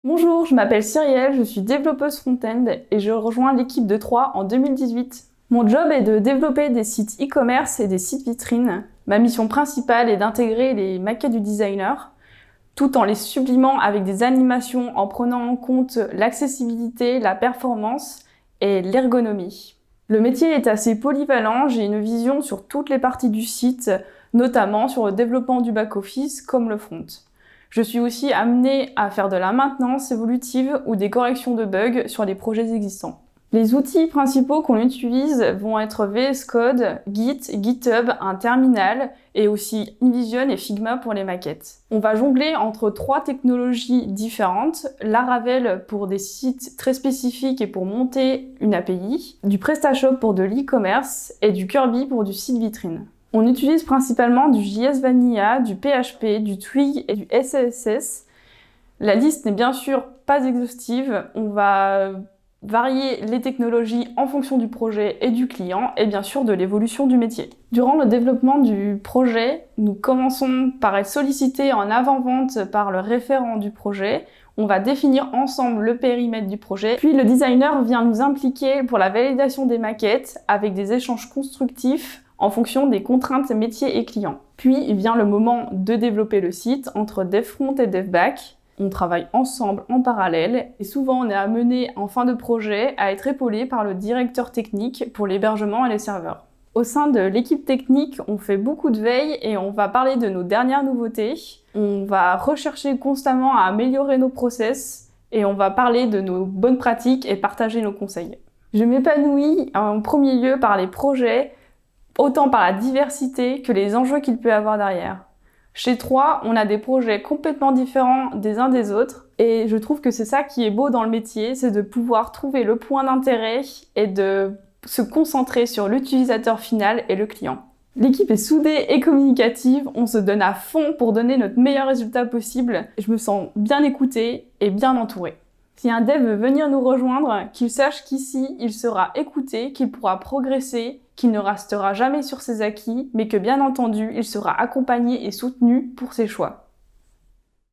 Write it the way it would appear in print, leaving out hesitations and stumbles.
Bonjour, je m'appelle Cyrielle, je suis développeuse front-end et je rejoins l'équipe de 3 en 2018. Mon job est de développer des sites e-commerce et des sites vitrines. Ma mission principale est d'intégrer les maquettes du designer, tout en les sublimant avec des animations en prenant en compte l'accessibilité, la performance et l'ergonomie. Le métier est assez polyvalent, j'ai une vision sur toutes les parties du site, notamment sur le développement du back-office comme le front. Je suis aussi amenée à faire de la maintenance évolutive ou des corrections de bugs sur les projets existants. Les outils principaux qu'on utilise vont être VS Code, Git, GitHub, un terminal et aussi InVision et Figma pour les maquettes. On va jongler entre 3 technologies différentes, Laravel pour des sites très spécifiques et pour monter une API, du PrestaShop pour de l'e-commerce et du Kirby pour du site vitrine. On utilise principalement du JS Vanilla, du PHP, du Twig et du SSS. La liste n'est bien sûr pas exhaustive, on va varier les technologies en fonction du projet et du client et bien sûr de l'évolution du métier. Durant le développement du projet, nous commençons par être sollicités en avant-vente par le référent du projet. On va définir ensemble le périmètre du projet, puis le designer vient nous impliquer pour la validation des maquettes avec des échanges constructifs en fonction des contraintes métiers et clients. Puis vient le moment de développer le site entre dev front et dev back. On travaille ensemble en parallèle et souvent on est amené en fin de projet à être épaulé par le directeur technique pour l'hébergement et les serveurs. Au sein de l'équipe technique, on fait beaucoup de veille et on va parler de nos dernières nouveautés. On va rechercher constamment à améliorer nos process et on va parler de nos bonnes pratiques et partager nos conseils. Je m'épanouis en premier lieu par les projets, autant par la diversité que les enjeux qu'il peut y avoir derrière. Chez 3, on a des projets complètement différents des uns des autres et je trouve que c'est ça qui est beau dans le métier, c'est de pouvoir trouver le point d'intérêt et de se concentrer sur l'utilisateur final et le client. L'équipe est soudée et communicative, on se donne à fond pour donner notre meilleur résultat possible. Je me sens bien écoutée et bien entourée. Si un dev veut venir nous rejoindre, qu'il sache qu'ici, il sera écouté, qu'il pourra progresser, qu'il ne restera jamais sur ses acquis, mais que bien entendu, il sera accompagné et soutenu pour ses choix.